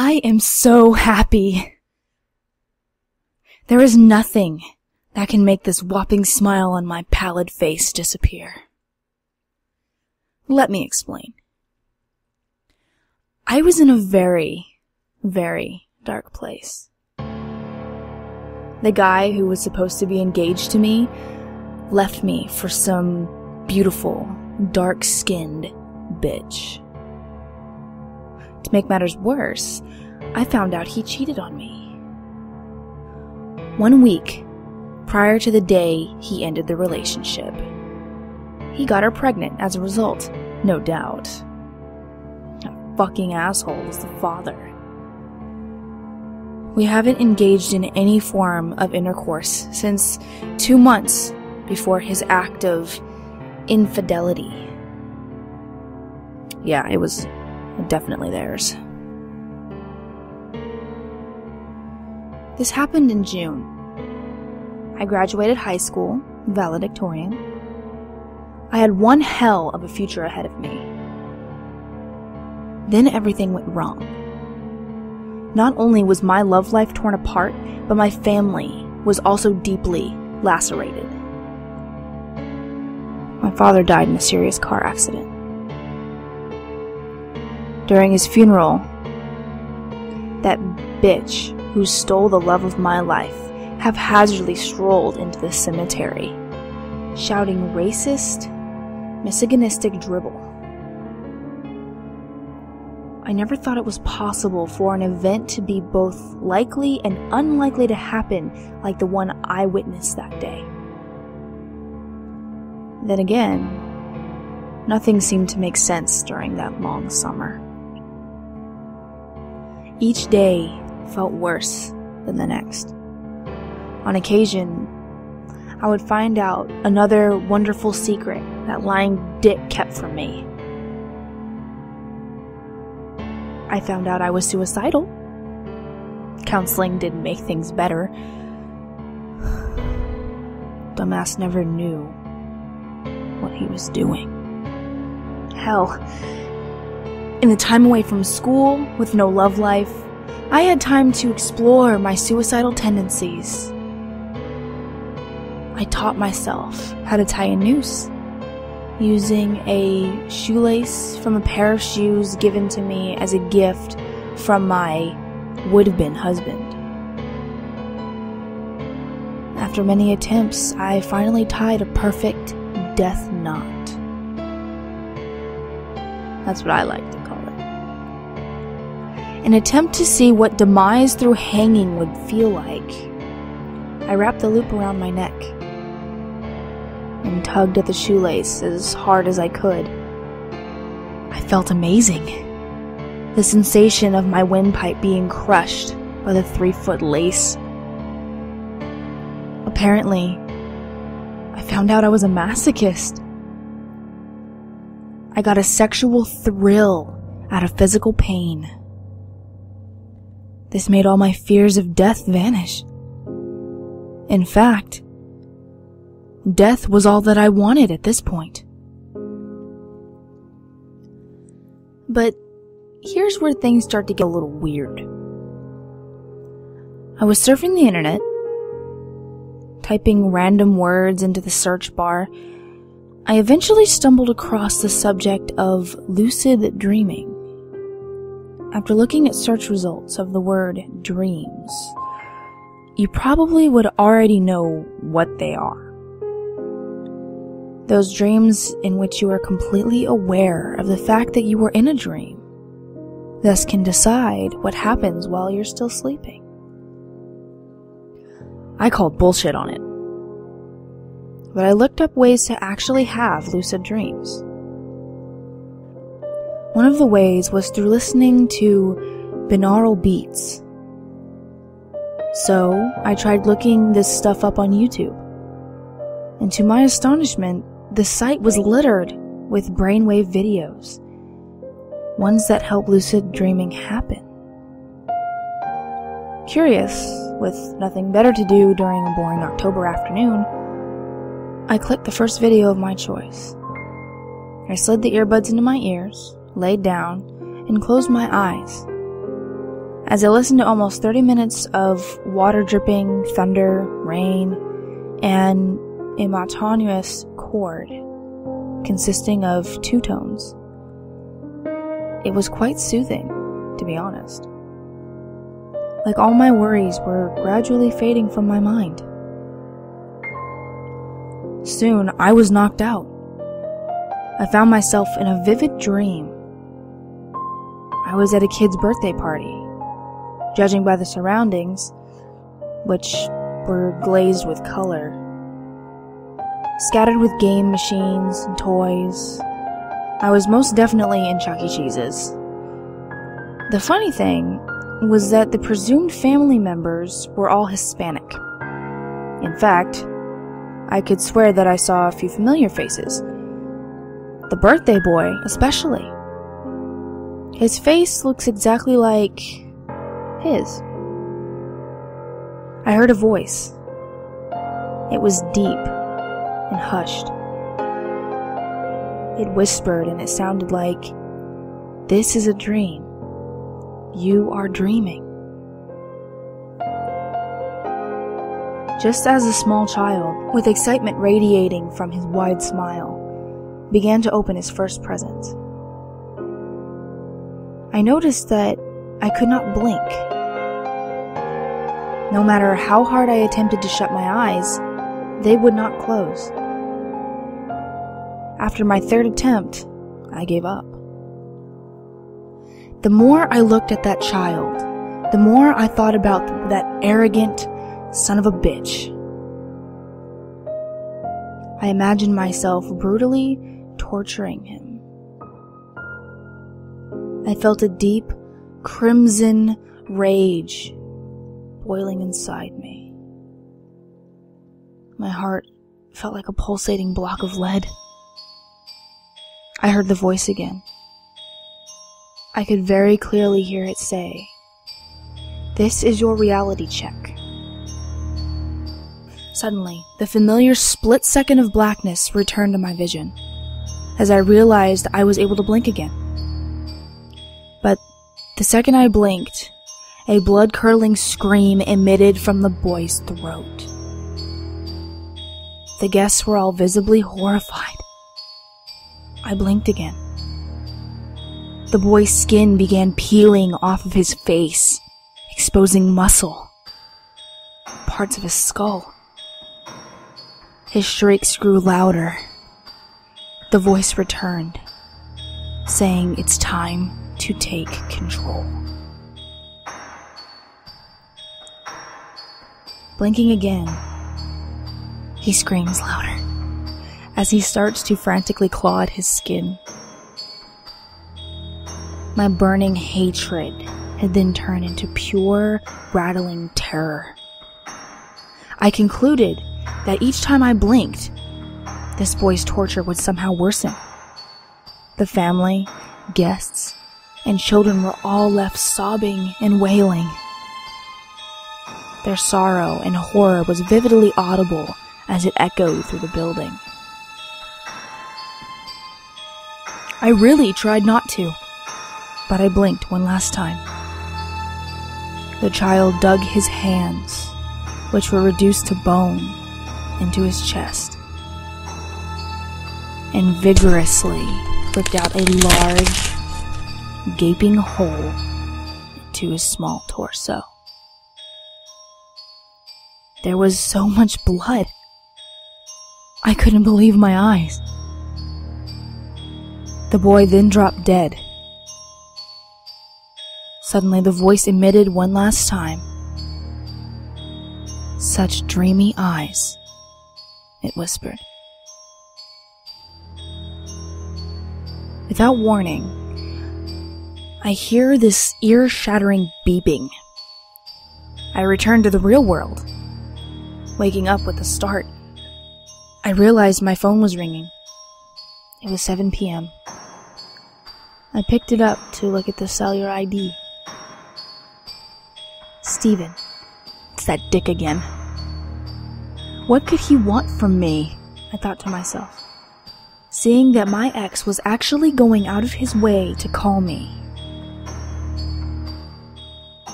I am so happy. There is nothing that can make this whopping smile on my pallid face disappear. Let me explain. I was in a very, very dark place. The guy who was supposed to be engaged to me left me for some beautiful, dark-skinned bitch. To make matters worse, I found out he cheated on me. 1 week prior to the day he ended the relationship. He got her pregnant as a result, no doubt. That fucking asshole was the father. We haven't engaged in any form of intercourse since 2 months before his act of infidelity. Yeah, it was definitely theirs. This happened in June. I graduated high school, valedictorian. I had one hell of a future ahead of me. Then everything went wrong. Not only was my love life torn apart, but my family was also deeply lacerated. My father died in a serious car accident. During his funeral, that bitch who stole the love of my life haphazardly strolled into the cemetery, shouting racist, misogynistic dribble. I never thought it was possible for an event to be both likely and unlikely to happen like the one I witnessed that day. Then again, nothing seemed to make sense during that long summer. Each day felt worse than the next. On occasion, I would find out another wonderful secret that lying dick kept from me. I found out I was suicidal. Counseling didn't make things better. Dumbass never knew what he was doing. Hell, in the time away from school, with no love life, I had time to explore my suicidal tendencies. I taught myself how to tie a noose, using a shoelace from a pair of shoes given to me as a gift from my would-have-been husband. After many attempts, I finally tied a perfect death knot. That's what I like to call it. An attempt to see what demise through hanging would feel like. I wrapped the loop around my neck and tugged at the shoelace as hard as I could. I felt amazing. The sensation of my windpipe being crushed by the 3-foot lace. Apparently, I found out I was a masochist. I got a sexual thrill out of physical pain. This made all my fears of death vanish. In fact, death was all that I wanted at this point. But here's where things start to get a little weird. I was surfing the internet, typing random words into the search bar. I eventually stumbled across the subject of lucid dreaming. After looking at search results of the word dreams, you probably would already know what they are. Those dreams in which you are completely aware of the fact that you are in a dream, thus can decide what happens while you're still sleeping. I called bullshit on it, but I looked up ways to actually have lucid dreams. One of the ways was through listening to binaural beats. So I tried looking this stuff up on YouTube, and to my astonishment, the site was littered with brainwave videos, ones that help lucid dreaming happen. Curious, with nothing better to do during a boring October afternoon, I clicked the first video of my choice. I slid the earbuds into my ears, laid down, and closed my eyes. As I listened to almost 30 minutes of water dripping, thunder, rain, and a monotonous chord consisting of 2 tones. It was quite soothing, to be honest. Like all my worries were gradually fading from my mind. Soon, I was knocked out. I found myself in a vivid dream. I was at a kid's birthday party. Judging by the surroundings, which were glazed with color, scattered with game machines and toys, I was most definitely in Chuck E. Cheese's. The funny thing was that the presumed family members were all Hispanic. In fact, I could swear that I saw a few familiar faces. The birthday boy, especially. His face looks exactly like his. I heard a voice. It was deep and hushed. It whispered and it sounded like, "This is a dream. You are dreaming." Just as a small child, with excitement radiating from his wide smile, began to open his first present, I noticed that I could not blink. No matter how hard I attempted to shut my eyes, they would not close. After my 3rd attempt, I gave up. The more I looked at that child, the more I thought about that arrogant son of a bitch. I imagined myself brutally torturing him. I felt a deep, crimson rage boiling inside me. My heart felt like a pulsating block of lead. I heard the voice again. I could very clearly hear it say, "This is your reality check." Suddenly, the familiar split second of blackness returned to my vision, as I realized I was able to blink again. But the second I blinked, a blood-curdling scream emitted from the boy's throat. The guests were all visibly horrified. I blinked again. The boy's skin began peeling off of his face, exposing muscle, parts of his skull. His shrieks grew louder. The voice returned, saying it's time to take control. Blinking again, he screams louder as he starts to frantically claw at his skin. My burning hatred had then turned into pure, rattling terror. I concluded that each time I blinked, this boy's torture would somehow worsen. The family, guests, and children were all left sobbing and wailing. Their sorrow and horror was vividly audible as it echoed through the building. I really tried not to, but I blinked one last time. The child dug his hands, which were reduced to bone, into his chest, and vigorously ripped out a large, gaping hole into his small torso. There was so much blood. I couldn't believe my eyes. The boy then dropped dead. Suddenly the voice emitted one last time. "Such dreamy eyes," it whispered. Without warning, I hear this ear-shattering beeping. I return to the real world. Waking up with a start, I realized my phone was ringing. It was 7 p.m. I picked it up to look at the cellular ID. Steven. It's that dick again. What could he want from me? I thought to myself, seeing that my ex was actually going out of his way to call me.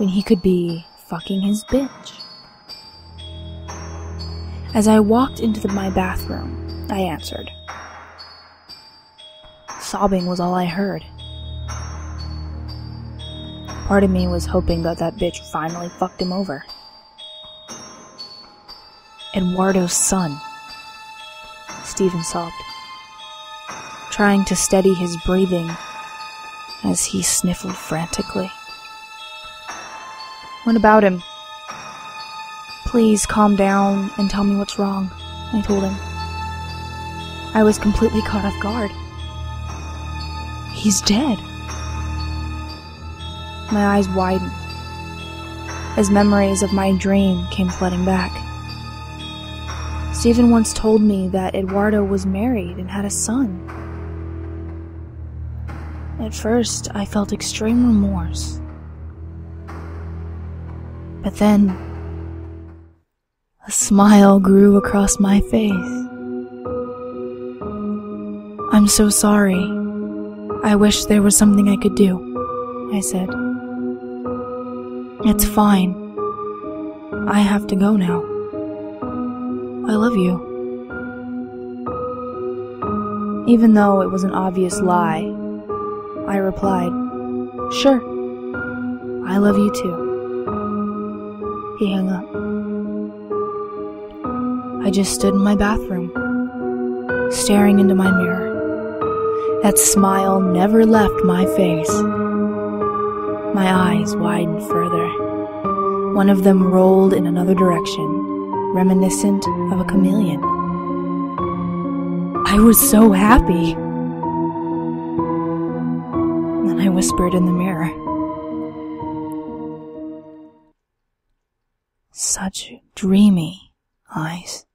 when he could be fucking his bitch? As I walked into my bathroom, I answered. Sobbing was all I heard. Part of me was hoping that bitch finally fucked him over. Eduardo's son. Stephen sobbed, trying to steady his breathing as he sniffled frantically. What about him? Please calm down and tell me what's wrong, I told him. I was completely caught off guard. He's dead. My eyes widened as memories of my dream came flooding back. Stephen once told me that Eduardo was married and had a son. At first, I felt extreme remorse. But then, a smile grew across my face. I'm so sorry. I wish there was something I could do, I said. It's fine. I have to go now. I love you. Even though it was an obvious lie, I replied, Sure. I love you too. He hung up. I just stood in my bathroom, staring into my mirror. That smile never left my face. My eyes widened further. One of them rolled in another direction, reminiscent of a chameleon. I was so happy. Then I whispered in the mirror. Such dreamy eyes.